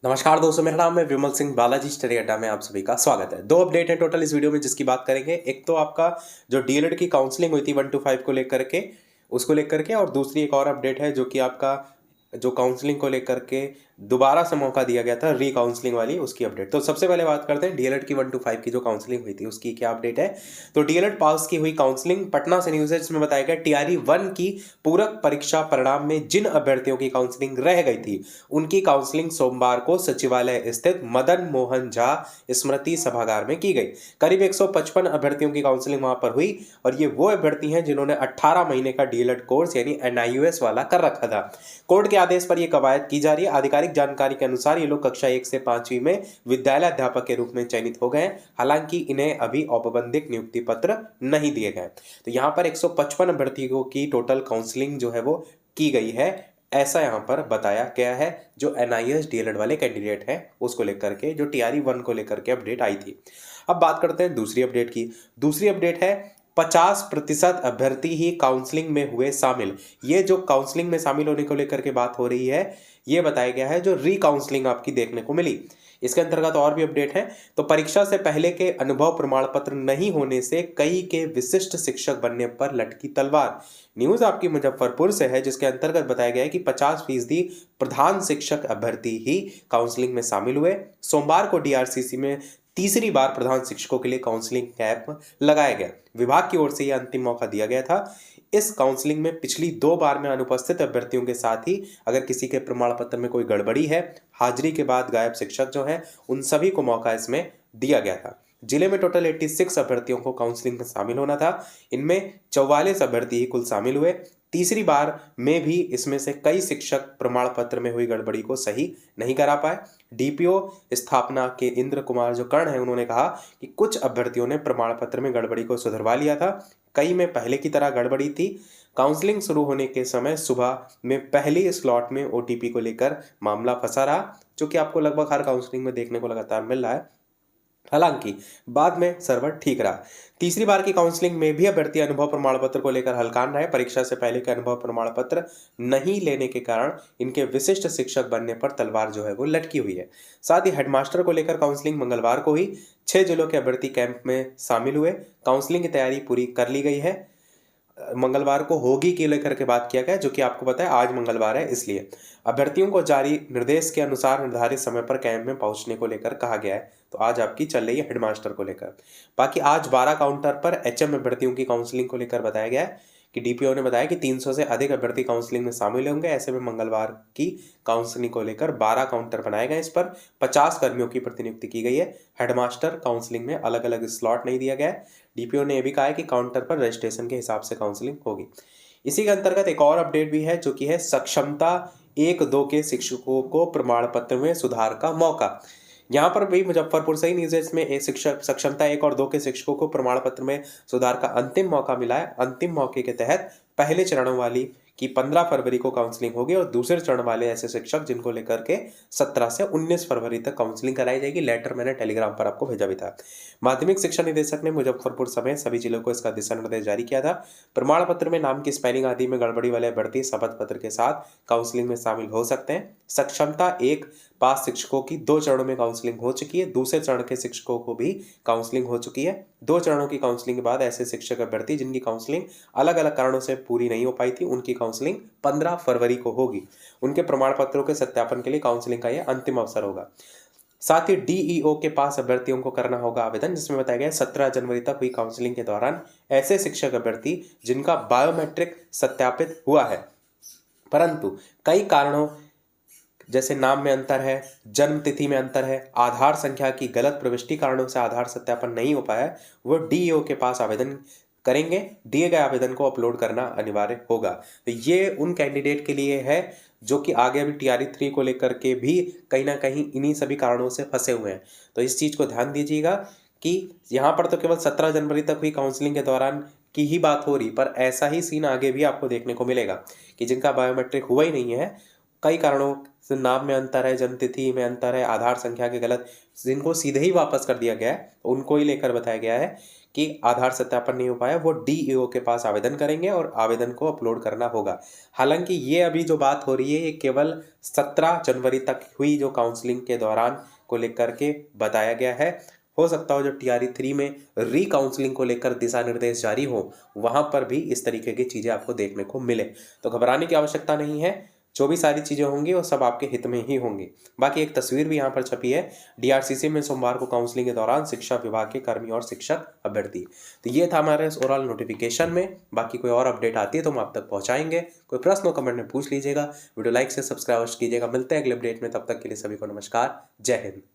नमस्कार दोस्तों, मेरा नाम है विमल सिंह। बालाजी स्टडी अड्डा में आप सभी का स्वागत है। दो अपडेट है टोटल इस वीडियो में जिसकी बात करेंगे। एक तो आपका जो डीएलएड की काउंसलिंग हुई थी 1 to 5 को लेकर के, उसको लेकर के, और दूसरी एक और अपडेट है जो कि आपका जो काउंसलिंग को लेकर के दोबारा से मौका दिया गया था री काउंसलिंग वाली, उसकी अपडेट। तो सबसे पहले बात करते हैं डीएलएड की 1 to 5 की जो काउंसलिंग हुई थी उसकी क्या अपडेट है। तो डीएलएड पास की हुई काउंसलिंग पटना से न्यूज है, जिसमें बताया गया टीआरई 1 की पूरक परीक्षा परिणाम में जिन अभ्यर्थियों की काउंसलिंग रह गई थी उनकी काउंसलिंग सोमवार को सचिवालय स्थित मदन मोहन झा स्मृति सभागार में की गई। करीब 155 अभ्यर्थियों की काउंसलिंग वहां पर हुई और ये वो अभ्यर्थी हैं जिन्होंने 18 महीने का डीएलएड कोर्स यानी एनआईयूएस वाला कर रखा था। कोर्ट के आदेश पर यह कवायद की जा रही है। आधिकारिक जानकारी के अनुसार ये लोग कक्षा 1 से 5वीं में विद्यालय अध्यापक के रूप में चयनित हो गए। हालांकि इन्हें अभी औपबंधिक नियुक्ति पत्र नहीं दिए गए। तो यहाँ पर 155 अभ्यर्थियों की टोटल काउंसलिंग जो है वो की गई है, ऐसा यहाँ पर बताया गया है। जो एनआईएस डीएलएड वाले कैंडिडेट हैं उसको लेकर के, जो टीआरई 1 को लेकर के अपडेट आई थी। अब बात करते हैं दूसरी अपडेट की। दूसरी अपडेट है 50% अभ्यर्थी ही काउंसलिंग में हुए शामिल। ये जो काउंसलिंग में शामिल होने को लेकर के बात हो रही है, ये बताया गया है जो री काउंसलिंग आपकी देखने को मिली। इसके अंतर्गत और भी अपडेट है। तो परीक्षा से पहले के अनुभव प्रमाण पत्र नहीं होने से कई के विशिष्ट शिक्षक बनने पर लटकी तलवार। न्यूज आपकी मुजफ्फरपुर से है, जिसके अंतर्गत बताया गया है कि 50% प्रधान शिक्षक अभ्यर्थी ही काउंसलिंग में शामिल हुए। सोमवार को डीआरसीसी में तीसरी बार प्रधान शिक्षकों के लिए काउंसलिंग कैंप लगाया गया। विभाग की ओर से यह अंतिम मौका दिया गया था। इस काउंसलिंग में पिछली 2 बार में अनुपस्थित अभ्यर्थियों के साथ ही अगर किसी के प्रमाण पत्र में कोई गड़बड़ी है, हाजिरी के बाद गायब शिक्षक जो हैं, उन सभी को मौका इसमें दिया गया था। जिले में टोटल 86 अभ्यर्थियों को काउंसलिंग में शामिल होना था। इनमें 44 अभ्यर्थी ही कुल शामिल हुए। तीसरी बार में भी इसमें से कई शिक्षक प्रमाण पत्र में हुई गड़बड़ी को सही नहीं करा पाए। डीपीओ स्थापना के इंद्र कुमार जो कर्ण है, उन्होंने कहा कि कुछ अभ्यर्थियों ने प्रमाण पत्र में गड़बड़ी को सुधरवा लिया था, कई में पहले की तरह गड़बड़ी थी। काउंसलिंग शुरू होने के समय सुबह में पहली स्लॉट में ओटीपी को लेकर मामला फंसा रहा, जो कि आपको लगभग हर काउंसलिंग में देखने को लगातार मिल रहा है। हालांकि बाद में सर्वर ठीक रहा। तीसरी बार की काउंसलिंग में भी अभ्यर्थी अनुभव प्रमाण पत्र को लेकर हलकान रहे। परीक्षा से पहले के अनुभव प्रमाण पत्र नहीं लेने के कारण इनके विशिष्ट शिक्षक बनने पर तलवार जो है वो लटकी हुई है। साथ ही हेडमास्टर को लेकर काउंसलिंग मंगलवार को ही 6 जिलों के अभ्यर्थी कैंप में शामिल हुए। काउंसलिंग की तैयारी पूरी कर ली गई है। मंगलवार को होगी के लेकर के बात किया गया, जो कि आपको पता है आज मंगलवार है, इसलिए अभ्यर्थियों को जारी निर्देश के अनुसार निर्धारित समय पर कैंप में पहुंचने को लेकर कहा गया है। तो आज आपकी चल रही है हेडमास्टर को लेकर। बाकी आज 12 काउंटर पर एचएम अभ्यर्थियों की काउंसलिंग को लेकर बताया गया है कि डीपीओ ने बताया कि 300 से अधिक अभ्यर्थी काउंसलिंग में शामिल होंगे। ऐसे में मंगलवार की काउंसलिंग को लेकर 12 काउंटर बनाए गए। इस पर 50 कर्मियों की प्रतिनियुक्ति की गई है। हेडमास्टर काउंसलिंग में अलग अलग स्लॉट नहीं दिया गया है। डीपीओ ने यह भी कहा है कि काउंटर पर रजिस्ट्रेशन के हिसाब से काउंसलिंग होगी। इसी के अंतर्गत एक और अपडेट भी है, जो कि है सक्षमता 1-2 के शिक्षकों को प्रमाण पत्र में सुधार का मौका। यहाँ पर भी मुजफ्फरपुर से ही न्यूज है, इसमें एक शिक्षक सक्षमता 1 और 2 के शिक्षकों को प्रमाण पत्र में सुधार का अंतिम मौका मिला है। अंतिम मौके के तहत पहले चरणों वाली की 15 फरवरी को काउंसलिंग होगी और दूसरे चरण वाले ऐसे शिक्षक जिनको लेकर के 17 से 19 फरवरी तक काउंसलिंग कराई जाएगी। लेटर मैंने टेलीग्राम पर आपको भेजा भी था। माध्यमिक शिक्षा निदेशक ने मुजफ्फरपुर समेत सभी जिलों को इसका दिशा निर्देश जारी किया था। प्रमाण पत्र में नाम की स्पेलिंग आदि में गड़बड़ी वाले अभ्यर्थी शपथ पत्र के साथ काउंसलिंग में शामिल हो सकते हैं। सक्षमता 1 पास शिक्षकों की 2 चरणों में काउंसलिंग हो चुकी है। दूसरे चरण के शिक्षकों को भी काउंसलिंग हो चुकी है। 2 चरणों की काउंसलिंग के बाद ऐसे शिक्षक अभ्यर्थी जिनकी काउंसलिंग अलग अलग कारणों से पूरी नहीं हो पाई थी, उनकी काउंसलिंग 15 फरवरी को होगी। उनके प्रमाण पत्रों के सत्यापन के लिए काउंसलिंग का यह अंतिम अवसर होगा। साथ ही डीईओ के पास अभ्यर्थियों को करना होगा आवेदन, जिसमें बताया गया 17 जनवरी तक हुई काउंसलिंग के दौरान ऐसे शिक्षक अभ्यर्थी जिनका बायोमेट्रिक सत्यापित हुआ है, परंतु कई कारणों जैसे नाम में अंतर है, जन्म तिथि में अंतर है, आधार संख्या की गलत प्रविष्टि कारणों से आधार सत्यापन नहीं हो पाया है, वो डीईओ के पास आवेदन करेंगे। दिए गए आवेदन को अपलोड करना अनिवार्य होगा। तो ये उन कैंडिडेट के लिए है जो कि आगे अभी टीआरई 3 को लेकर के भी कहीं ना कहीं इन्हीं सभी कारणों से फंसे हुए हैं। तो इस चीज़ को ध्यान दीजिएगा कि यहाँ पर तो केवल 17 जनवरी तक हुई काउंसलिंग के दौरान की ही बात हो रही, पर ऐसा ही सीन आगे भी आपको देखने को मिलेगा कि जिनका बायोमेट्रिक हुआ ही नहीं है, कई कारणों से नाम में अंतर है, जन्म तिथि में अंतर है, आधार संख्या के गलत, जिनको सीधे ही वापस कर दिया गया है, उनको ही लेकर बताया गया है कि आधार सत्यापन नहीं हो पाया, वो डीईओ के पास आवेदन करेंगे और आवेदन को अपलोड करना होगा। हालांकि ये अभी जो बात हो रही है ये केवल 17 जनवरी तक हुई, जो काउंसलिंग के दौरान को लेकर के बताया गया है। हो सकता हो जो टीआरई 3 में री काउंसलिंग को लेकर दिशा निर्देश जारी हो, वहां पर भी इस तरीके की चीजें आपको देखने को मिले। तो घबराने की आवश्यकता नहीं है, जो भी सारी चीजें होंगी वो सब आपके हित में ही होंगी। बाकी एक तस्वीर भी यहाँ पर छपी है, डीआरसीसी में सोमवार को काउंसलिंग के दौरान शिक्षा विभाग के कर्मी और शिक्षक अभ्यर्थी। तो ये था हमारे ओवरऑल नोटिफिकेशन में। बाकी कोई और अपडेट आती है तो हम आप तक पहुंचाएंगे। कोई प्रश्न हो कमेंट में पूछ लीजिएगा, वीडियो लाइक से सब्सक्राइब कीजिएगा। मिलते हैं अगले अपडेट में, तब तक के लिए सभी को नमस्कार, जय हिंद।